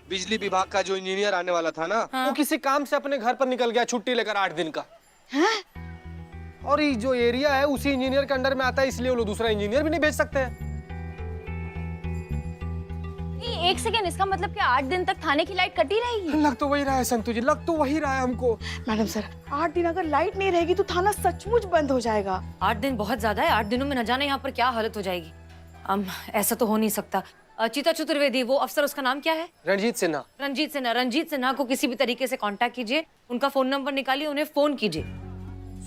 बिजली विभाग का जो इंजीनियर आने वाला था ना, हाँ। वो किसी काम से अपने घर पर निकल गया छुट्टी लेकर 8 दिन का। हैं? और ये जो एरिया है उसी इंजीनियर के अंडर में आता है, इसलिए वो लोग दूसरा इंजीनियर भी नहीं भेज सकते हैं। नहीं, एक सेकेंड, इसका मतलब कि 8 दिन तक थाने की लाइट कटी रहेगी? लग तो वही रहा है संतु जी, लग तो वही रहा है हमको। मैडम सर, 8 दिन अगर लाइट नहीं रहेगी तो थाना सचमुच बंद हो जाएगा। 8 दिन बहुत ज्यादा है। 8 दिनों में न जाने यहाँ पर क्या हालत हो जाएगी। ऐसा तो हो नहीं सकता। चीता चतुर्वेदी, वो अफसर, उसका नाम क्या है? रणजीत सिन्हा। रंजीत सिन्हा को किसी भी तरीके से कांटेक्ट कीजिए, उनका फोन नंबर निकालिए, उन्हें फोन कीजिए।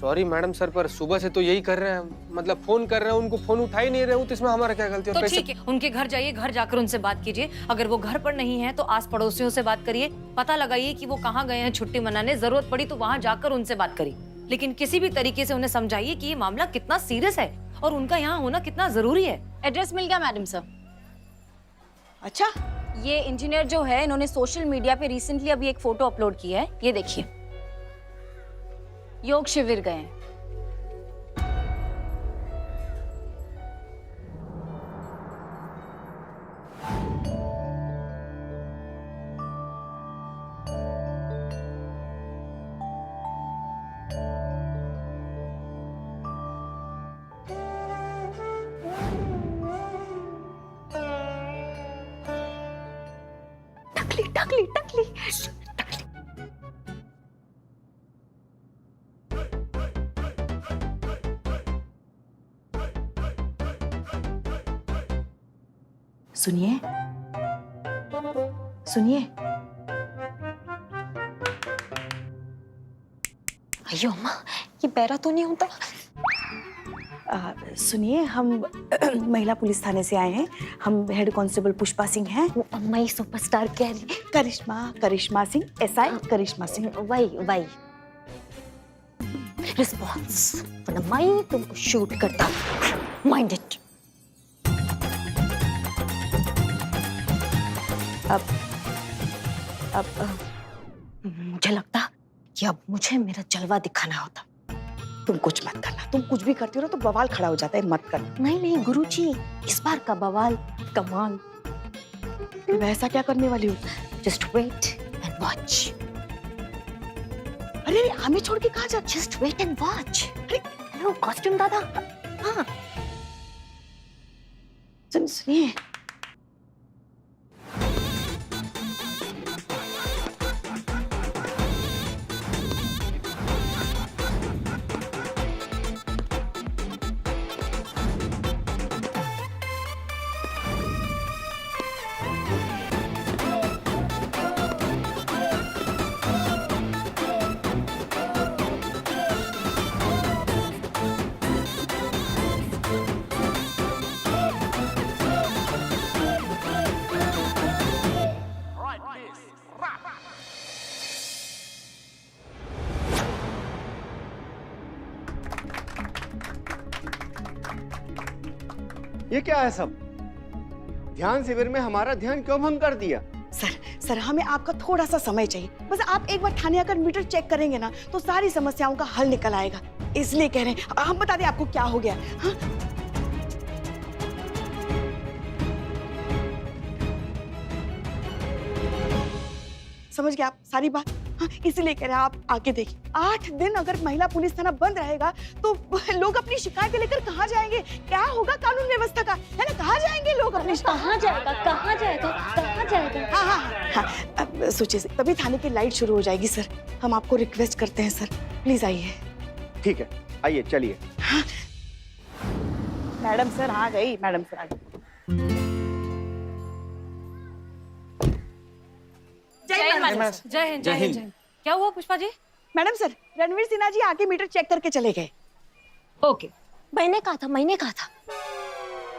सॉरी मैडम सर, पर सुबह से तो यही कर रहे हैं, मतलब फोन कर रहे हैं, उनको फोन उठा ही नहीं रहे हो, तो इसमें हमारा क्या गलती? तो ठीक है, उनके घर जाइए, घर जाकर उनसे बात कीजिए। अगर वो घर पर नहीं है तो आस पड़ोसियों से बात करिए, पता लगाइए कि वो कहाँ गए हैं छुट्टी मनाने। जरूरत पड़ी तो वहाँ जाकर उनसे बात करिए, लेकिन किसी भी तरीके से उन्हें समझाइए कि ये मामला कितना सीरियस है और उनका यहाँ होना कितना जरूरी है। एड्रेस मिल गया मैडम सर। अच्छा, ये इंजीनियर जो है, इन्होंने सोशल मीडिया पे रिसेंटली अभी एक फोटो अपलोड की है, ये देखिए। योग शिविर गए हैं। टकली टकली। सुनिए सुनिए, अयो अम्मा, ये पैरा तो नहीं होता। सुनिए, हम महिला पुलिस थाने से आए हैं। हम हेड कांस्टेबल पुष्पा सिंह हैं। वो अम्मा ही सुपरस्टार कह रही। करिश्मा सिंह, एसआई करिश्मा सिंह। वही रिस्पॉन्स, वरना मैं तुमको शूट करता। Mind it. अब मुझे लगता कि अब मुझे मेरा जलवा दिखाना होता। तुम कुछ मत करना, तुम कुछ भी करती हो ना तो बवाल खड़ा हो जाता है, मत करना। नहीं गुरुजी, इस बार का बवाल कमाल। वैसा क्या करने वाली हो? Just wait and watch. अरे हमें छोड़ के कहाँ जा? Just wait and watch. Hello costume दादा। हाँ सुनिए, ये क्या है सब? ध्यान शिविर में हमारा ध्यान क्यों भंग कर दिया? सर हमें आपका थोड़ा सा समय चाहिए। बस आप एक बार थाने आकर मीटर चेक करेंगे ना तो सारी समस्याओं का हल निकल आएगा, इसलिए कह रहे हैं। हम बता दें आपको क्या हो गया? हाँ? समझ गए आप सारी बात? हाँ, इसीलिए कह रहे हैं आप आके देखिए। 8 दिन अगर महिला पुलिस थाना बंद रहेगा तो लोग अपनी शिकायतें लेकर कहाँ जाएंगे? क्या होगा कानून व्यवस्था का, है ना? कहाँ जाएंगे लोग अपनी? कहाँ जाएगा? हाँ, अब सोचिए, तभी थाने की लाइट शुरू हो जाएगी। सर हम आपको रिक्वेस्ट करते हैं, सर प्लीज आइए। ठीक है, आइए चलिए। हाँ। मैडम सर आ गई, मैडम सर आ गई। जय हिंद। क्या हुआ पुष्पा जी? मैडम सर, रणवीर सिन्हा जी आके मीटर चेक करके चले गए। ओके, मैंने कहा था।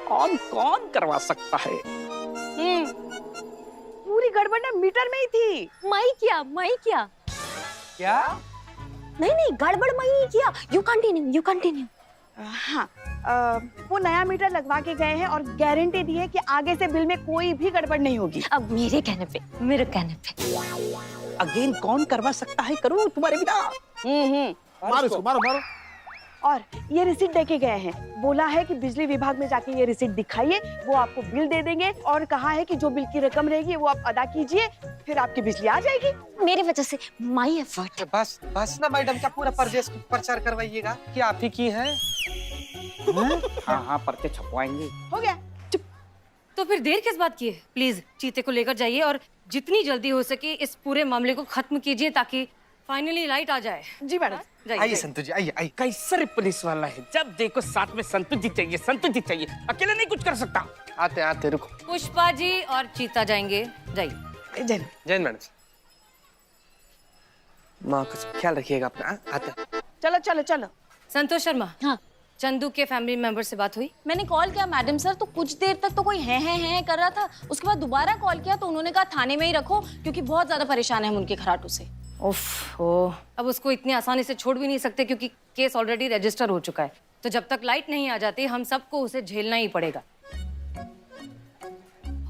कौन करवा सकता है? पूरी गड़बड़ ना मीटर में ही थी। मैं किया। क्या? नहीं गड़बड़ मैं ही किया। You continue. हाँ, वो नया मीटर लगवा के गए हैं और गारंटी दी है कि आगे से बिल में कोई भी गड़बड़ नहीं होगी। अब मेरे कहने पे। अगेन कौन करवा सकता है? करूं तुम्हारे बिना? मारो इसको, मारो। और ये रिसीट देके गए हैं। बोला है कि बिजली विभाग में जाके ये रिसीट दिखाइए, वो आपको बिल दे देंगे और कहा है कि जो बिल की रकम रहेगी वो आप अदा कीजिए, फिर आपकी बिजली आ जाएगी। मेरी वजह से, माई एफर्ट। बस बस ना मैडम, क्या पूरा प्रचार करवाइएगा कि आप ही की हैं? हाँ हाँ, पर्चे छपवाएंगे। हो गया, चुप। तो फिर देर किस बात की है? प्लीज चीते को लेकर जाइए और जितनी जल्दी हो सके इस पूरे मामले को खत्म कीजिए ताकि फाइनली लाइट आ जाए। जी मैडम। जाइए, आइए जाइए। संतोष जी, आइए आइए। कैसा रे पुलिस वाला है, जब देखो साथ में संतोष जी चाहिए, संतोष जी चाहिए, अकेले नहीं कुछ कर सकता। आते आते रुको। पुष्पा जी और चीता जाएंगे, जाइए। जय जैन मैडम, माँ का ख्याल रखिएगा अपना। आते। चलो चलो चलो। संतोष शर्मा, हाँ, चंदू के फैमिली मेंबर से बात हुई? मैंने कॉल किया मैडम सर, तो कुछ देर तक तो कोई है कर रहा था। उसके बाद दोबारा कॉल किया तो उन्होंने कहा थाने में ही रखो क्योंकि बहुत ज्यादा परेशान है हम उनके खराटू से। उफ, ओ, अब उसको इतनी आसानी से छोड़ भी नहीं सकते क्योंकि केस ऑलरेडी रजिस्टर हो चुका है। तो जब तक लाइट नहीं आ जाती हम सबको उसे झेलना ही पड़ेगा।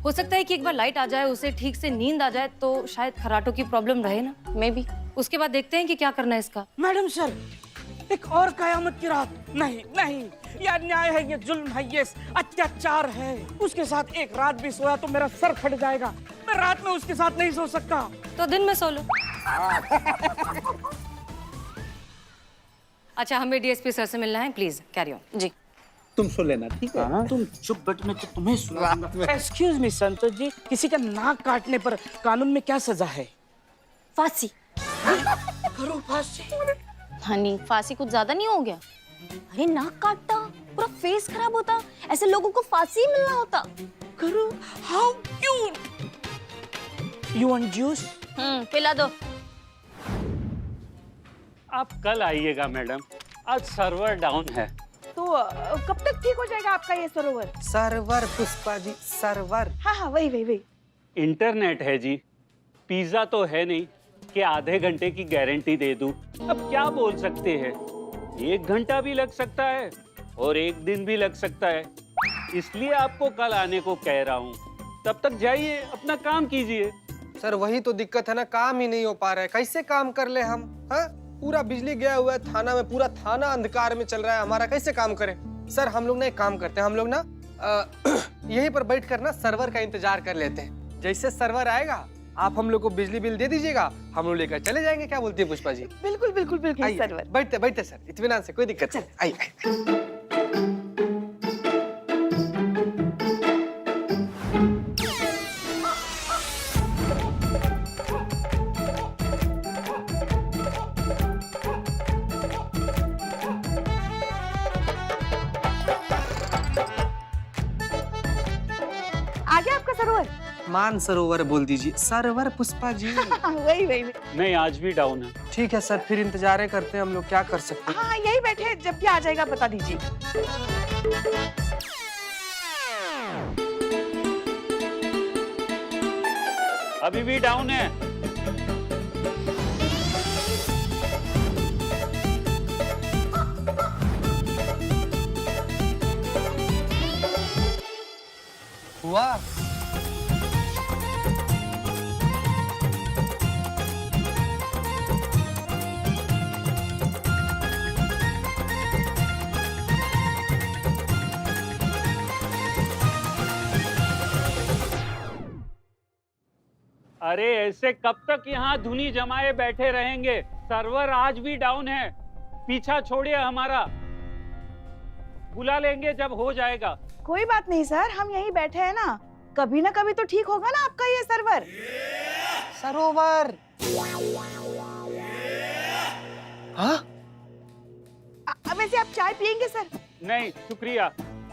हो सकता है कि एक बार लाइट आ जाए, उसे ठीक से नींद आ जाए तो शायद खराटों की प्रॉब्लम रहे ना। May be. उसके बाद देखते हैं कि क्या करना है इसका। मैडम सर, एक और कयामत की रात। नहीं नहीं, ये अन्याय है, ये जुल्म है, ये अत्याचार है। उसके साथ एक रात भी सोया तो मेरा सर फट जाएगा। मैं रात में उसके साथ नहीं सो सकता। तो दिन में सो लो। अच्छा, हमें डीएसपी सर से मिलना है, प्लीज कैरी ऑन। जी। तुम सो लेना, ठीक है? तुम चुप बैठ, मैं तो तुम्हें सुना दूंगा। एक्सक्यूज मी संतोष जी, किसी का नाक काटने पर कानून में क्या सजा है? फांसी। करो फांसी। हनी, फांसी कुछ ज्यादा नहीं हो गया? अरे नाक काटता, पूरा फेस खराब होता, ऐसे लोगों को फांसी मिलना होता। करो। How cute. You want juice? पिला दो। आप कल आइएगा मैडम, आज सर्वर डाउन है। तो कब तक ठीक हो जाएगा आपका ये सरोवर? Server Pushpa ji, server. हाँ हाँ, वही वही वही। इंटरनेट है जी, पिज्जा तो है नहीं कि आधे घंटे की गारंटी दे दूं। अब क्या बोल सकते हैं, 1 घंटा भी लग सकता है और 1 दिन भी लग सकता है। इसलिए आपको कल आने को कह रहा हूँ। तब तक जाइए, अपना काम कीजिए। सर वही तो दिक्कत है ना, काम ही नहीं हो पा रहा है। कैसे काम कर ले हम? हाँ, पूरा बिजली गया हुआ है थाना में, पूरा थाना अंधकार में चल रहा है हमारा, कैसे काम करें? सर हम लोग ना एक काम करते हैं, हम लोग ना यहीं पर बैठ कर ना सर्वर का इंतजार कर लेते हैं। जैसे सर्वर आएगा आप हम लोग को बिजली बिल दे दीजिएगा, हम लोग लेकर चले जाएंगे। क्या बोलती है पुष्पा जी? बिल्कुल बिल्कुल बिल्कुल आइए, सर्वर। बैठते बैठते सर, इत्मीनान से, कोई दिक्कत नहीं। आइए। आ गया आपका सरोवर? मान सरोवर बोल दीजिए, सर्वर पुष्पा जी। वही वही वही। नहीं, आज भी डाउन है। ठीक है सर, फिर इंतजार करते हैं हम लोग, क्या कर सकते हैं? हाँ यही बैठे हैं, जब भी आ जाएगा बता दीजिए। अभी भी डाउन है। हुआ? अरे ऐसे कब तक यहाँ धुनी जमाए बैठे रहेंगे? सर्वर आज भी डाउन है। पीछा छोड़िए हमारा, बुला लेंगे जब हो जाएगा। कोई बात नहीं सर, हम यहीं बैठे हैं ना, कभी ना कभी तो ठीक होगा ना आपका ये सर्वर। सरोवर। हाँ? वैसे आप चाय पियेंगे सर? नहीं शुक्रिया।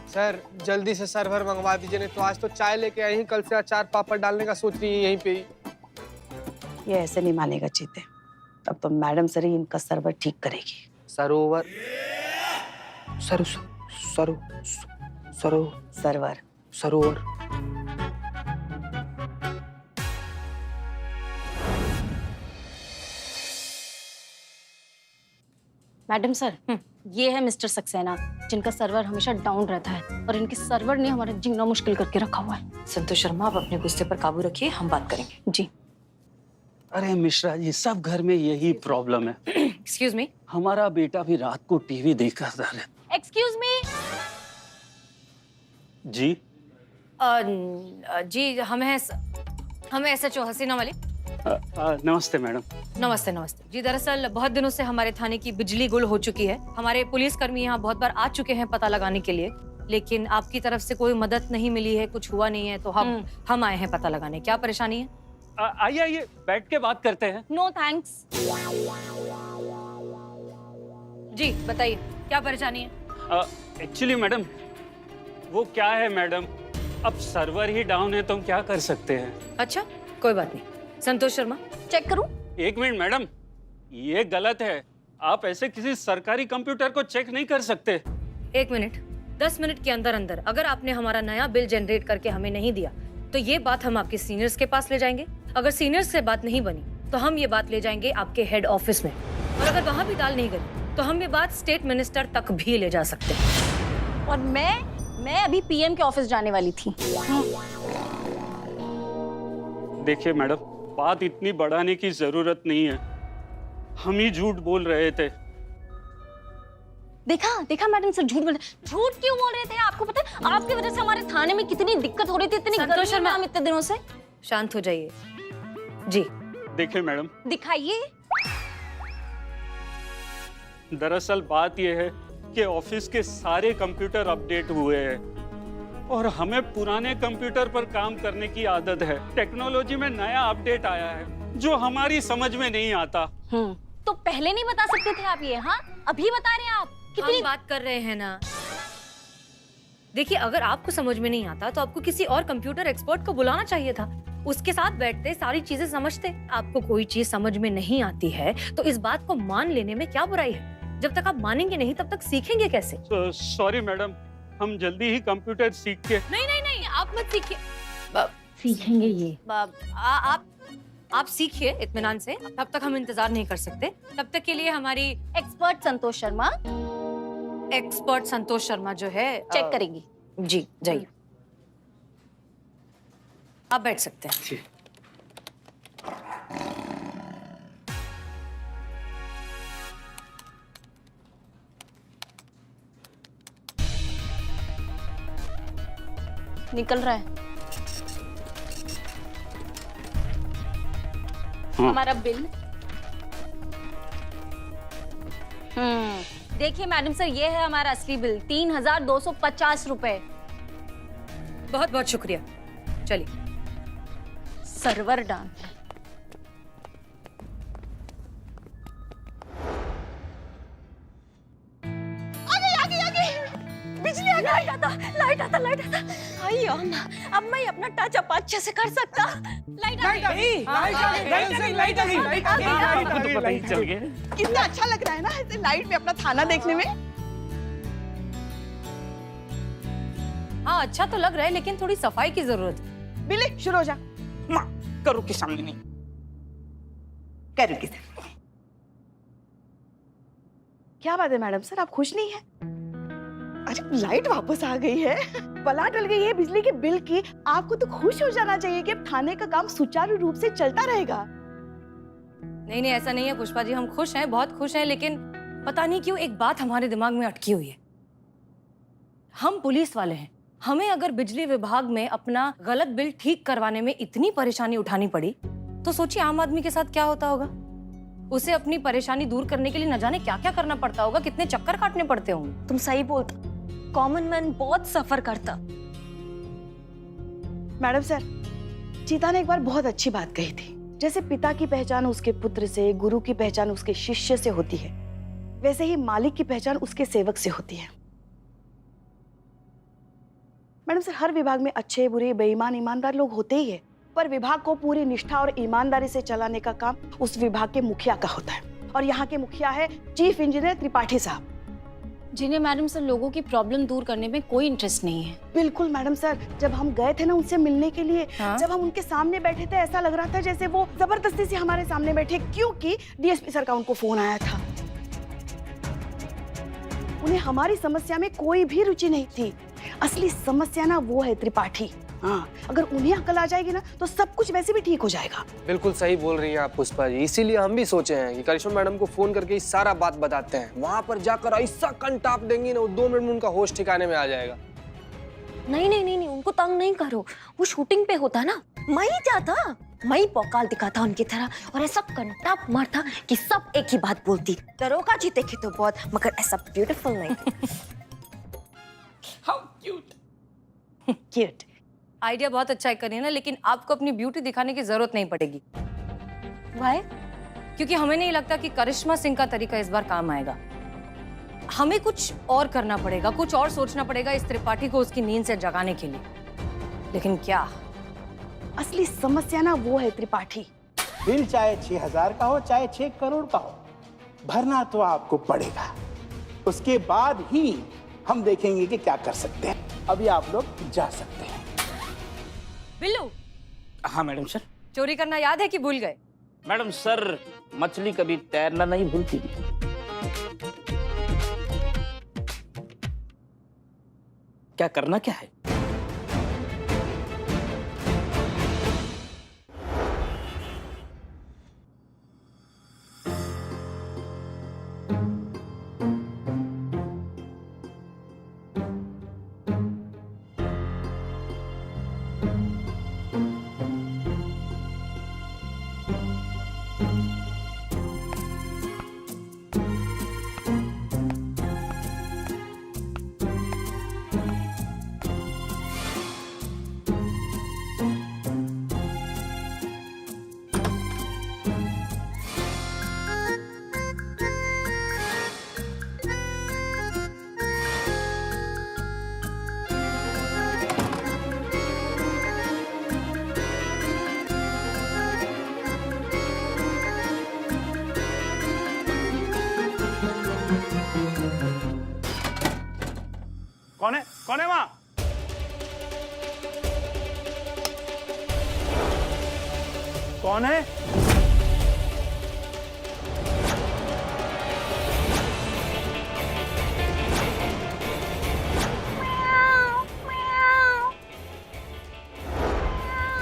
सर जल्दी से सर्वर मंगवा दीजिए, नहीं तो आज तो चाय लेके आई, कल से अचार पापड़ डालने का सोच रही है यहीं पे ही। ये ऐसे नहीं मानेगा चीते, अब तो मैडम सर ही इनका सर्वर ठीक करेगी। सरोवर। सरो सरो सरो सर्वर। सरोवर। मैडम सर, ये है मिस्टर सक्सेना, जिनका सर्वर हमेशा डाउन रहता है और इनके सर्वर ने हमारा जीना मुश्किल करके रखा हुआ है। संतोष शर्मा, आप अपने गुस्से पर काबू रखिए, हम बात करेंगे। जी। अरे मिश्रा जी, सब घर में यही प्रॉब्लम है। Excuse me. हमारा बेटा भी रात को टीवी देखता रहता। Excuse me. जी जी हमें SHO हसीना वाली। नमस्ते मैडम। नमस्ते नमस्ते जी। दरअसल बहुत दिनों से हमारे थाने की बिजली गुल हो चुकी है। हमारे पुलिसकर्मी यहाँ बहुत बार आ चुके हैं पता लगाने के लिए, लेकिन आपकी तरफ से कोई मदद नहीं मिली है, कुछ हुआ नहीं है, तो हम आए हैं पता लगाने। क्या परेशानी है? आइए आइए, बैठ के बात करते हैं। No thanks. जी बताइए क्या परेशानी है? एक्चुअली मैडम, वो क्या है मैडम, अब सर्वर ही डाउन है तो हम क्या कर सकते हैं। अच्छा कोई बात नहीं। संतोष शर्मा चेक करूं? एक मिनट मैडम, ये गलत है। आप ऐसे किसी सरकारी कंप्यूटर को चेक नहीं कर सकते। 1 मिनट, 10 मिनट के अंदर अंदर अगर आपने हमारा नया बिल जनरेट करके हमें नहीं दिया तो ये बात हम आपके सीनियर्स के पास ले जाएंगे। अगर सीनियर्स से बात नहीं बनी तो हम ये बात ले जाएंगे आपके हेड ऑफिस में, और अगर वहाँ भी दाल नहीं गई तो हम ये बात स्टेट मिनिस्टर तक भी ले जा सकते हैं। और मैं अभी PM के ऑफिस जाने वाली थी। देखिए मैडम, बात इतनी बढ़ाने की जरूरत नहीं है, हम ही झूठ बोल रहे थे। देखा मैडम सर झूठ क्यों बोल रहे थे? आपको पता है आपकी वजह से हमारे थाने में कितनी दिक्कत हो रही थी, इतनी संतोष गर्मी में हम इतने दिनों से। शांत हो जाइए जी। देखिए मैडम, दिखाइए। दरअसल बात यह है कि ऑफिस के सारे कंप्यूटर अपडेट हुए हैं और हमें पुराने कंप्यूटर पर काम करने की आदत है। टेक्नोलॉजी में नया अपडेट आया है जो हमारी समझ में नहीं आता। तो पहले नहीं बता सकते थे आप ये? हाँ अभी बता रहे हैं आप। हम बात कर रहे हैं ना। देखिए अगर आपको समझ में नहीं आता तो आपको किसी और कंप्यूटर एक्सपर्ट को बुलाना चाहिए था, उसके साथ बैठते सारी चीजें समझते। आपको कोई चीज समझ में नहीं आती है तो इस बात को मान लेने में क्या बुराई है? जब तक आप मानेंगे नहीं तब तक सीखेंगे कैसे? सॉरी मैडम, हम जल्दी ही कंप्यूटर सीख के। नहीं आप मत सीखिए। सीखेंगे ये। आप सीखिए इत्मीनान से, तब तक हम इंतजार नहीं कर सकते। तब तक के लिए हमारी एक्सपर्ट संतोष शर्मा जो है चेक करेगी। जी जाइए, आप बैठ सकते हैं। निकल रहा है हाँ। हमारा बिल। देखिए मैडम सर, ये है हमारा असली बिल, 3250 रुपए। बहुत बहुत शुक्रिया। चलिए। Server down. आगे बिजली आ गई। लाइट आता। आई अब मैं अपना टच अप अच्छे से कर सकता। लाइट आ गई। कितना अच्छा लग रहा है ना ऐसे लाइट में अपना थाना देखने में। हाँ अच्छा तो लग रहा है, लेकिन थोड़ी सफाई की जरूरत है। बिल्ली शुरू हो जा। माँ करो के सामने नहीं। करो के सामने। क्या बात है मैडम सर, आप खुश नहीं हैं? अरे लाइट वापस आ गई है, बला टल गई है बिजली के बिल की। आपको तो खुश हो जाना चाहिए कि अब थाने का काम सुचारू रूप से चलता रहेगा। नहीं ऐसा नहीं है पुष्पा जी, हम खुश हैं, बहुत खुश हैं, लेकिन पता नहीं क्यों एक बात हमारे दिमाग में अटकी हुई है। हम पुलिस वाले हैं, हमें अगर बिजली विभाग में अपना गलत बिल ठीक करवाने में इतनी परेशानी उठानी पड़ी तो सोचिए आम आदमी के साथ क्या होता होगा। उसे अपनी परेशानी दूर करने के लिए न जाने क्या क्या करना पड़ता होगा, कितने चक्कर काटने पड़ते होंगे। तुम सही बोलता, कॉमन मैन बहुत सफर करता। मैडम सर, चीता ने एक बार बहुत अच्छी बात कही थी, जैसे पिता की पहचान उसके पुत्र से, गुरु की पहचान उसके शिष्य से होती है, वैसे ही मालिक की पहचान उसके सेवक से होती है। मैडम सर, हर विभाग में अच्छे बुरे बेईमान ईमानदार लोग होते ही है, पर विभाग को पूरी निष्ठा और ईमानदारी से चलाने का काम उस विभाग के मुखिया का होता है, और यहाँ के मुखिया है चीफ इंजीनियर त्रिपाठी साहब, जिन्हें मैडम सर लोगों की प्रॉब्लम दूर करने में कोई इंटरेस्ट नहीं है। बिल्कुल मैडम सर, जब हम गए थे ना उनसे मिलने के लिए, हाँ? जब हम उनके सामने बैठे थे ऐसा लग रहा था जैसे वो जबरदस्ती से हमारे सामने बैठे, क्योंकि डीएसपी सर का उनको फोन आया था। उन्हें हमारी समस्या में कोई भी रुचि नहीं थी। असली समस्या ना वो है त्रिपाठी, हाँ, अगर उन्हें अकल आ जाएगी ना तो सब कुछ वैसे भी ठीक हो जाएगा। बिल्कुल सही बोल रही हैं आप पुष्पा जी, इसीलिए हम भी सोचे हैं कि करिश्मा मैडम को फोन करके इस सारा बात बताते हैं। वहां पर जाकर ऐसा कंटाप देंगी ना, 2 मिनट में उनका होश ठिकाने में आ जाएगा। नहीं नहीं नहीं नहीं, उनको तंग नहीं करो। वो शूटिंग पे होता ना, मैं जाता, मैं पौकाल दिखाता उनकी तरह और ऐसा कंटाप मारता कि सब एक ही बात बोलती। दरोगा जी देखे तो बहुत, मगर ऐसा ब्यूटीफुल नहीं। How cute. क्यूट। आइडिया बहुत अच्छा है करीना, लेकिन आपको अपनी ब्यूटी दिखाने की जरूरत नहीं पड़ेगी। वाई? क्योंकि हमें नहीं लगता कि करिश्मा सिंह का तरीका इस बार काम आएगा। हमें कुछ और करना पड़ेगा, कुछ और सोचना पड़ेगा इस त्रिपाठी को उसकी नींद से जगाने के लिए। लेकिन क्या? असली समस्या ना वो है त्रिपाठी। बिल चाहे 6,000 का हो चाहे 6 करोड़ का हो, भरना तो आपको पड़ेगा। उसके बाद ही हम देखेंगे कि क्या कर सकते हैं। अभी आप लोग जा सकते हैं। बिल्लू, हाँ मैडम सर। चोरी करना याद है कि भूल गए? मैडम सर, मछली कभी तैरना नहीं भूलती। क्या करना क्या है? कौन है वहां? कौन है?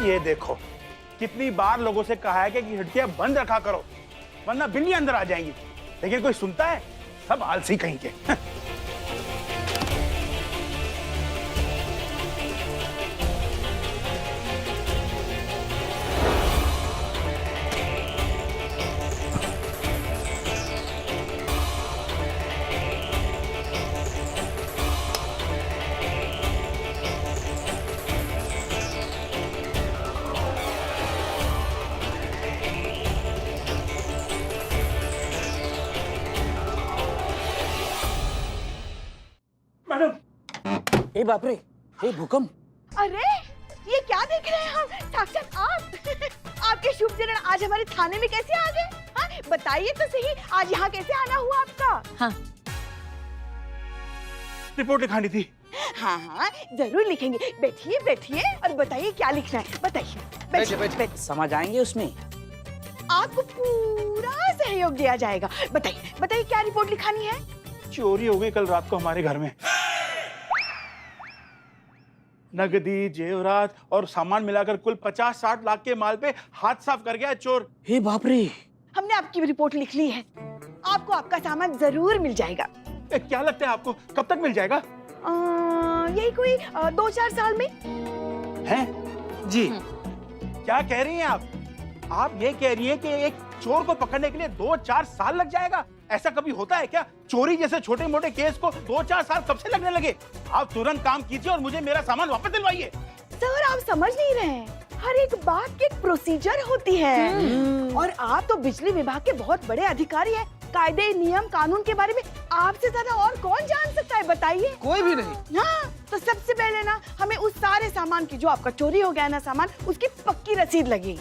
ये देखो, कितनी बार लोगों से कहा है कि खिड़कियां बंद रखा करो, वरना बिल्ली अंदर आ जाएंगी, लेकिन कोई सुनता है? सब आलसी कहीं के। ए बाप रे, ए भूकंप। अरे ये क्या देख रहे हैं हम? साक्षात आप। आपके शुभ चरण आज हमारे थाने में कैसे आ गए? हाँ, बताइए तो सही, आज यहाँ कैसे आना हुआ आपका? हाँ, रिपोर्ट लिखानी थी। हाँ हाँ, जरूर लिखेंगे। बैठिए बैठिए और बताइए क्या लिखना है, बताइए। बैठिए, बैठिए। बैठिए। समझ आएंगे उसमें। आपको पूरा सहयोग दिया जाएगा। बताइए बताइए क्या रिपोर्ट लिखानी है? चोरी हो गई कल रात को हमारे घर में। नगदी, जेवरात और सामान मिलाकर कुल 50-60 लाख के माल पे हाथ साफ कर गया चोर। हे बाप रे। हमने आपकी रिपोर्ट लिख ली है। आपको आपका सामान जरूर मिल जाएगा। क्या लगता है आपको, कब तक मिल जाएगा? यही कोई 2-4 साल में। हैं? जी। क्या कह रही हैं आप? आप ये कह रही हैं कि एक चोर को पकड़ने के लिए 2-4 साल लग जाएगा? ऐसा कभी होता है क्या? चोरी जैसे छोटे मोटे केस को 2-4 साल कब से लगने लगे? आप तुरंत काम कीजिए और मुझे मेरा सामान वापस दिलवाइए। सर आप समझ नहीं रहे हैं, हर एक बात की एक प्रोसीजर होती है। और आप तो बिजली विभाग के बहुत बड़े अधिकारी हैं। कायदे, नियम, कानून के बारे में आपसे ज्यादा और कौन जान सकता है, बताइए। कोई भी नहीं। हाँ, तो सबसे पहले ना हमें उस सारे सामान की, जो आपका चोरी हो गया ना सामान, उसकी पक्की रसीद लगेगी।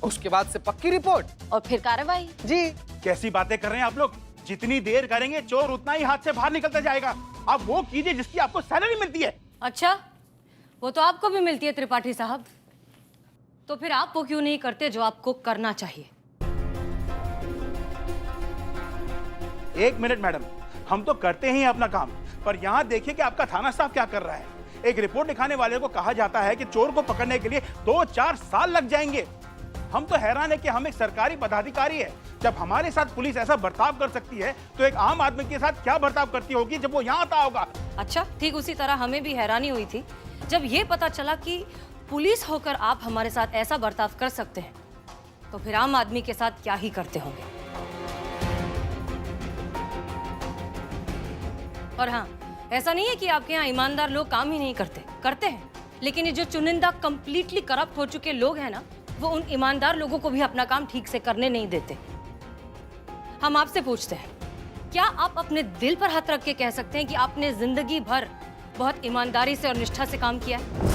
उसके बाद से पक्की रिपोर्ट और फिर कार्रवाई। जी। कैसी बातें कर रहे हैं आप लोग? जितनी देर करेंगे चोर उतना ही हाथ से बाहर निकलता जाएगा। आप वो कीजिए जिसकी आपको सैलरी मिलती है। अच्छा, वो तो आपको भी मिलती है त्रिपाठी साहब, तो फिर आप वो क्यों नहीं करते जो आपको करना चाहिए? 1 मिनट मैडम, हम तो करते ही अपना काम, पर यहाँ देखिए कि आपका थाना स्टाफ क्या कर रहा है। एक रिपोर्ट दिखाने वाले को कहा जाता है कि चोर को पकड़ने के लिए 2-4 साल लग जाएंगे। हम तो हैरान है कि हम एक सरकारी पदाधिकारी है, जब हमारे साथ पुलिस ऐसा बर्ताव कर सकती है तो एक आम आदमी के साथ क्या बर्ताव करती होगी जब वो यहाँ आता होगा। अच्छा, ठीक उसी तरह हमें भी हैरानी हुई थी जब ये पता चला कि पुलिस होकर आप हमारे साथ ऐसा बर्ताव कर सकते हैं, तो फिर आम आदमी के साथ क्या ही करते होंगे। और हाँ, ऐसा नहीं है कि आपके यहाँ ईमानदार लोग काम ही नहीं करते हैं, लेकिन ये जो चुनिंदा कंप्लीटली करप्ट हो चुके लोग हैं ना, वो उन ईमानदार लोगों को भी अपना काम ठीक से करने नहीं देते। हम आपसे पूछते हैं, क्या आप अपने दिल पर हाथ रख के कह सकते हैं कि आपने जिंदगी भर बहुत ईमानदारी से और निष्ठा से काम किया है?